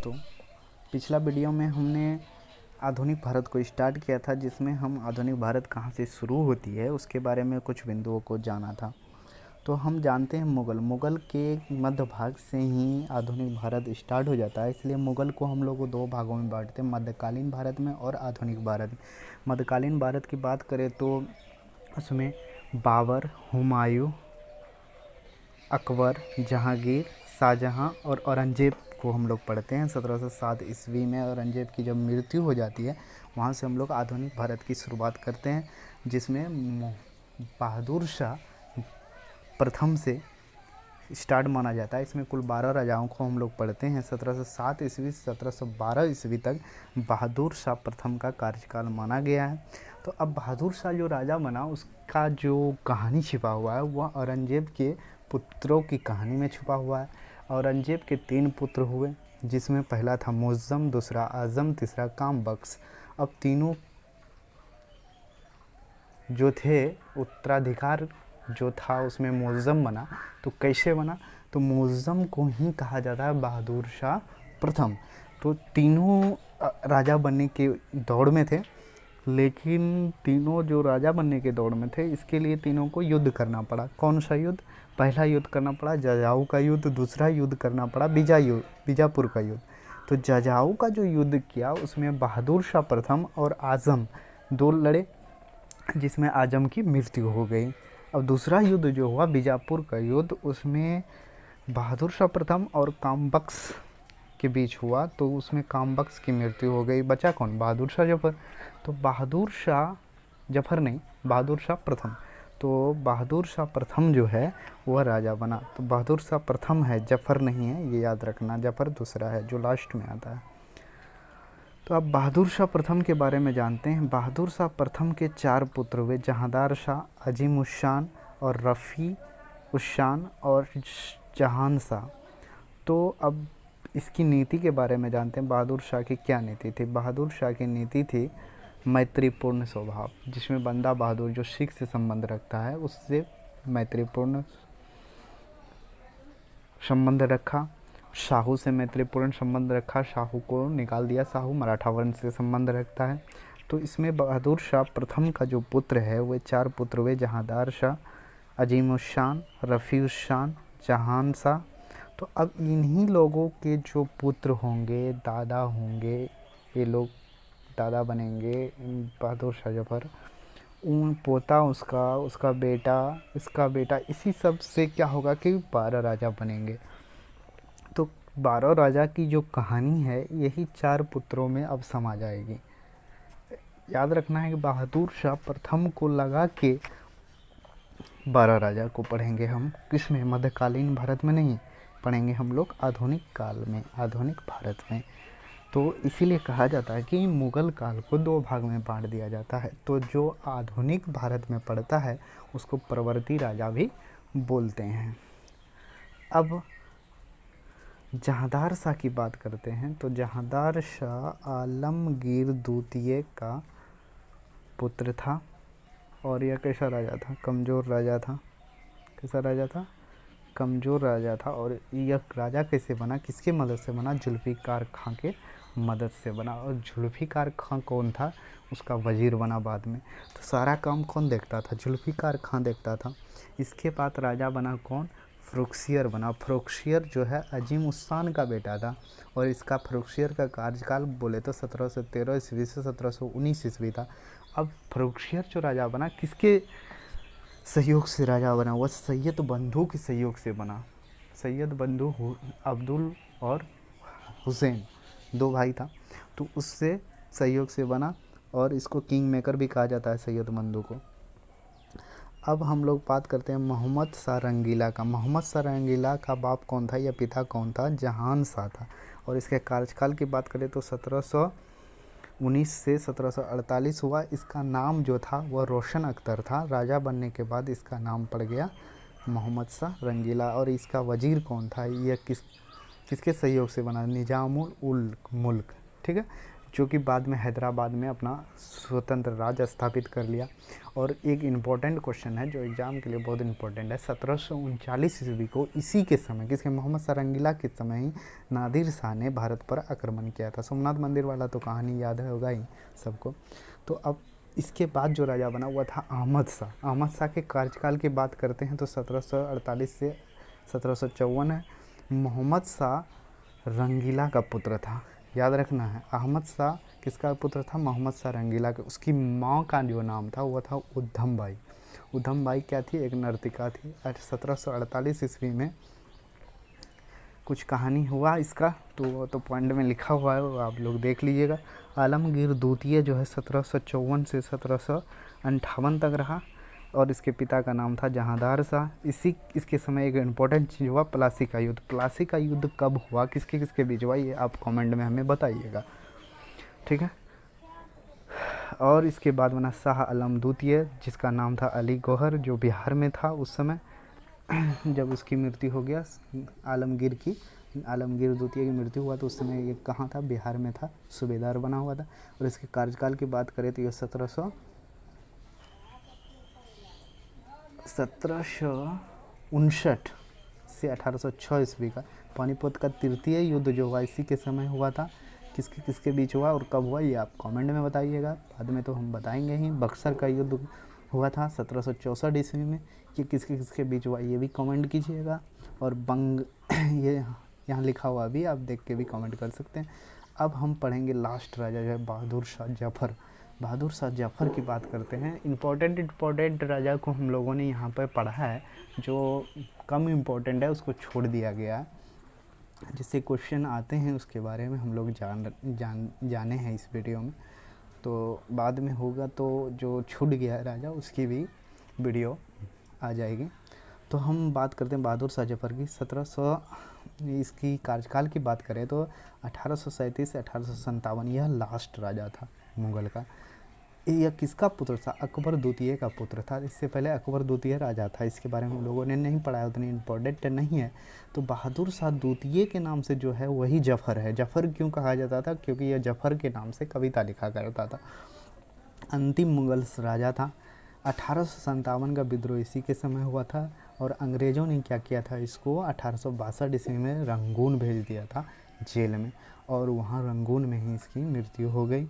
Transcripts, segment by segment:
तो पिछला वीडियो में हमने आधुनिक भारत को स्टार्ट किया था, जिसमें हम आधुनिक भारत कहाँ से शुरू होती है उसके बारे में कुछ बिंदुओं को जाना था। तो हम जानते हैं मुग़ल के मध्य भाग से ही आधुनिक भारत स्टार्ट हो जाता है। इसलिए मुग़ल को हम लोग दो भागों में बांटते हैं, मध्यकालीन भारत में और आधुनिक भारत में। मध्यकालीन भारत की बात करें तो उसमें बाबर, हुमायूं, अकबर, जहांगीर, शाहजहां और औरंगज़ेब को हम लोग पढ़ते हैं। 1707 ईस्वी में औरंगज़ेब की जब मृत्यु हो जाती है, वहाँ से हम लोग आधुनिक भारत की शुरुआत करते हैं, जिसमें बहादुर शाह प्रथम से स्टार्ट माना जाता है। इसमें कुल 12 राजाओं को हम लोग पढ़ते हैं। 1707 ईस्वी से 1712 ईस्वी तक बहादुर शाह प्रथम का कार्यकाल माना गया है। तो अब बहादुर शाह जो राजा बना, उसका जो कहानी छिपा हुआ है वह औरंगज़ेब के पुत्रों की कहानी में छुपा हुआ है। औरंगज़ेब के 3 पुत्र हुए, जिसमें पहला था मुअज़्ज़म, दूसरा आज़म, तीसरा कामबख्श। अब तीनों जो थे, उत्तराधिकार जो था उसमें मुअज़्ज़म बना। तो कैसे बना? तो मुअज़्ज़म को ही कहा जाता है बहादुर शाह प्रथम। तो तीनों राजा बनने के दौड़ में थे, लेकिन तीनों जो राजा बनने के दौड़ में थे, इसके लिए तीनों को युद्ध करना पड़ा। कौन सा युद्ध? पहला युद्ध करना पड़ा जजाऊ का युद्ध, दूसरा युद्ध करना पड़ा बीजापुर का युद्ध। तो जजाऊ का जो युद्ध किया उसमें बहादुर शाह प्रथम और आज़म दो लड़े, जिसमें आज़म की मृत्यु हो गई। अब दूसरा युद्ध जो हुआ बीजापुर का युद्ध, उसमें बहादुर शाह प्रथम और कामबख्श के बीच हुआ, तो उसमें कामबख्श की मृत्यु हो गई। बचा कौन? बहादुर शाह जफर। तो बहादुर शाह जफर नहीं, बहादुर शाह प्रथम। तो बहादुर शाह प्रथम जो है वह राजा बना। तो बहादुर शाह प्रथम है, जफर नहीं है, ये याद रखना। जफर दूसरा है जो लास्ट में आता है। तो अब बहादुर शाह प्रथम के बारे में जानते हैं। बहादुर शाह प्रथम के 4 पुत्र हुए, जहांदार शाह, अजीम उस शान और रफ़ी उस शान और जहान शाह। तो अब इसकी नीति के बारे में जानते हैं। बहादुर शाह की क्या नीति थी? बहादुर शाह की नीति थी मैत्रीपूर्ण स्वभाव, जिसमें बंदा बहादुर जो सिख से संबंध रखता है उससे मैत्रीपूर्ण संबंध रखा। शाहू से मैत्रीपूर्ण संबंध रखा, शाहू को निकाल दिया। शाहू मराठा वंश से संबंध रखता है। तो इसमें बहादुर शाह प्रथम का जो पुत्र है वे 4 पुत्र हुए, जहांदार शाह, अजीम उस शान, रफ़ी उस शान, जहान शाह। तो अब इन्हीं लोगों के जो पुत्र होंगे, दादा होंगे, ये लोग दादा बनेंगे बहादुर शाह जफर, उन पोता उसका बेटा, इसका बेटा, इसी सब से क्या होगा कि 12 राजा बनेंगे। तो 12 राजा की जो कहानी है यही 4 पुत्रों में अब समा जाएगी। याद रखना है कि बहादुर शाह प्रथम को लगा के 12 राजा को पढ़ेंगे हम। किस में? मध्यकालीन भारत में नहीं पढ़ेंगे हम लोग, आधुनिक काल में, आधुनिक भारत में। तो इसीलिए कहा जाता है कि मुग़ल काल को 2 भाग में बांट दिया जाता है। तो जो आधुनिक भारत में पड़ता है उसको प्रवर्ती राजा भी बोलते हैं। अब जहांदार शाह की बात करते हैं। तो जहांदार शाह आलमगीर द्वितीय का पुत्र था, और यह कैसा राजा था? कमज़ोर राजा था। कैसा राजा था? कमज़ोर राजा था। और यह राजा कैसे बना? किसकी मदद से बना? जुल्फ़िकार खां के मदद से बना। और जुल्फ़िकार खां कौन था? उसका वज़ीर बना बाद में। तो सारा काम कौन देखता था? जुल्फ़िकार खां देखता था। इसके बाद राजा बना कौन? फ़रुखसियर बना। फ़रुखसियर जो है अजीम उस शान का बेटा था, और इसका फ़रुखसियर का कार्यकाल बोले तो 1713 ईस्वी से 1719 ईस्वी था। अब फ़रुखसियर जो राजा बना, किसके सहयोग से राजा बना? वह सैयद बंधु के सहयोग से बना। सैयद बंधु अब्दुल और हुसैन 2 भाई था, तो उससे सहयोग से बना, और इसको किंग मेकर भी कहा जाता है सैयद बंधु को। अब हम लोग बात करते हैं मोहम्मद शाह रंगीला का। मोहम्मद शाह रंगीला का बाप कौन था या पिता कौन था? जहान शाह था। और इसके कार्यकाल की बात करें तो 1719 से 1748 हुआ। इसका नाम जो था वह रोशन अख्तर था। राजा बनने के बाद इसका नाम पड़ गया मोहम्मद शाह रंगीला। और इसका वज़ीर कौन था? यह किसके सहयोग से बना? निज़ामुल उल मुल्क। ठीक है, जो कि बाद में हैदराबाद में अपना स्वतंत्र राज्य स्थापित कर लिया। और एक इम्पॉर्टेंट क्वेश्चन है जो एग्ज़ाम के लिए बहुत इंपॉर्टेंट है, 1739 ईस्वी को इसी के समय, किसके, मोहम्मद शाह रंगीला के समय ही नादिर शाह ने भारत पर आक्रमण किया था। सोमनाथ मंदिर वाला तो कहानी याद है होगा ही सबको। तो अब इसके बाद जो राजा बना हुआ था अहमद शाह। अहमद शाह के कार्यकाल की बात करते हैं तो 1748 से 1754 है। मोहम्मद शाह रंगीला का पुत्र था, याद रखना है। अहमद शाह किसका पुत्र था? मोहम्मद शाह रंगीला का। उसकी माँ का जो नाम था वो था उधम बाई। उधम बाई क्या थी? एक नर्तिका थी। 1748 ईस्वी में कुछ कहानी हुआ इसका, तो वो तो पॉइंट में लिखा हुआ है, वो आप लोग देख लीजिएगा। आलमगीर द्वितीय जो है 1754 से 1758 तक रहा और इसके पिता का नाम था जहांदार शाह। इसके समय एक इम्पोर्टेंट चीज़ हुआ, प्लासी का युद्ध। प्लासी का युद्ध कब हुआ, किसके किसके बीच हुआ, ये आप कमेंट में हमें बताइएगा, ठीक है। और इसके बाद बना शाह आलम द्वितीय, जिसका नाम था अली गौहर, जो बिहार में था उस समय जब उसकी मृत्यु हो गया आलमगीर द्वितीय की मृत्यु हुआ तो उस समय ये कहाँ था? बिहार में था, सूबेदार बना हुआ था। और इसके कार्यकाल की बात करें तो ये 1759 से 1806 ईस्वी का पानीपत का तृतीय युद्ध जो हुआ इसी के समय हुआ था। किसके किसके बीच हुआ और कब हुआ ये आप कमेंट में बताइएगा, बाद में तो हम बताएंगे ही। बक्सर का युद्ध हुआ था 1764 ईस्वी में, कि किसके किसके बीच हुआ ये भी कमेंट कीजिएगा। और बंग ये यहाँ लिखा हुआ भी आप देख के भी कमेंट कर सकते हैं। अब हम पढ़ेंगे लास्ट राजा जो है बहादुर शाह जफ़र। बहादुर शाह जफ़र की बात करते हैं। इम्पोर्टेंट राजा को हम लोगों ने यहाँ पर पढ़ा है, जो कम इम्पोर्टेंट है उसको छोड़ दिया गया है, जिससे क्वेश्चन आते हैं उसके बारे में हम लोग जाने हैं इस वीडियो में। तो बाद में होगा तो जो छूट गया है राजा उसकी भी वीडियो आ जाएगी। तो हम बात करते हैं बहादुर शाह जफ़र की। 1700 इसकी कार्यकाल की बात करें तो 1837 से 1857 यह लास्ट राजा था मुग़ल का। यह किसका पुत्र था? अकबर द्वितीय का पुत्र था। इससे पहले अकबर द्वितीय राजा था, इसके बारे में हम लोगों ने नहीं पढ़ा है, उतनी इम्पोर्टेंट नहीं है। तो बहादुर शाह द्वितीय के नाम से जो है वही जफ़र है। जफ़र क्यों कहा जाता था? क्योंकि यह जफ़र के नाम से कविता लिखा करता था। अंतिम मुग़ल राजा था। 1857 का विद्रोह इसी के समय हुआ था और अंग्रेज़ों ने क्या किया था, इसको 1862 ईस्वी में रंगून भेज दिया था जेल में, और वहाँ रंगून में ही इसकी मृत्यु हो गई।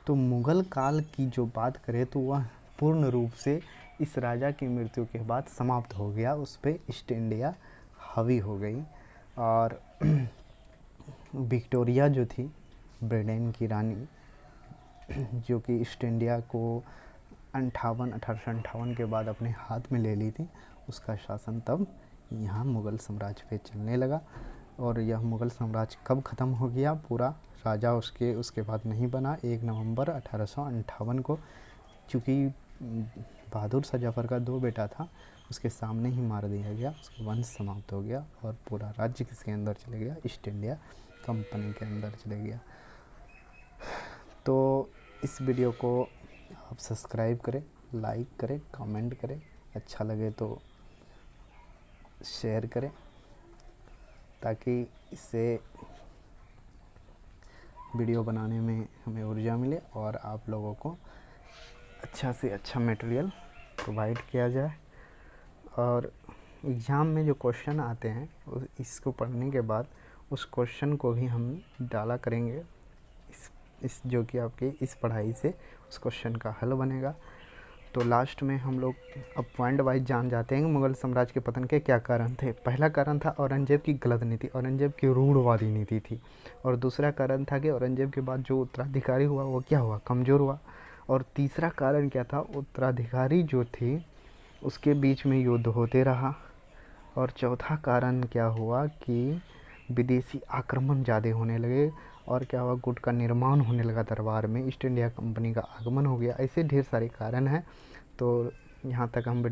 तो मुग़ल काल की जो बात करें तो वह पूर्ण रूप से इस राजा की मृत्यु के बाद समाप्त हो गया, उस पर ईस्ट इंडिया हावी हो गई। और विक्टोरिया जो थी ब्रिटेन की रानी, जो कि ईस्ट इंडिया को 1858 के बाद अपने हाथ में ले ली थी, उसका शासन तब यहाँ मुग़ल साम्राज्य पे चलने लगा। और यह मुग़ल साम्राज्य कब ख़त्म हो गया पूरा, राजा उसके बाद नहीं बना। 1 नवंबर 1858 को, चूँकि बहादुर शाह जफ़र का 2 बेटा था, उसके सामने ही मार दिया गया, उसका वंश समाप्त हो गया और पूरा राज्य किसके अंदर चले गया? ईस्ट इंडिया कंपनी के अंदर चले गया। तो इस वीडियो को आप सब्सक्राइब करें, लाइक करें, कमेंट करें, अच्छा लगे तो शेयर करें, ताकि इससे वीडियो बनाने में हमें ऊर्जा मिले और आप लोगों को अच्छा से अच्छा मटेरियल प्रोवाइड किया जाए। और एग्ज़ाम में जो क्वेश्चन आते हैं इसको पढ़ने के बाद उस क्वेश्चन को भी हम डाला करेंगे इस जो कि आपके इस पढ़ाई से उस क्वेश्चन का हल बनेगा। तो लास्ट में हम लोग अब पॉइंट वाइज जान जाते हैं कि मुग़ल साम्राज्य के पतन के क्या कारण थे। पहला कारण था औरंगज़ेब की गलत नीति, औरंगज़ेब की रूढ़वादी नीति थी। और दूसरा कारण था कि औरंगज़ेब के बाद जो उत्तराधिकारी हुआ वो क्या हुआ? कमज़ोर हुआ। और तीसरा कारण क्या था? उत्तराधिकारी जो थी उसके बीच में युद्ध होते रहा। और चौथा कारण क्या हुआ कि विदेशी आक्रमण ज़्यादा होने लगे और क्या हुआ, गुट का निर्माण होने लगा दरबार में, ईस्ट इंडिया कंपनी का आगमन हो गया। ऐसे ढेर सारे कारण हैं। तो यहाँ तक हम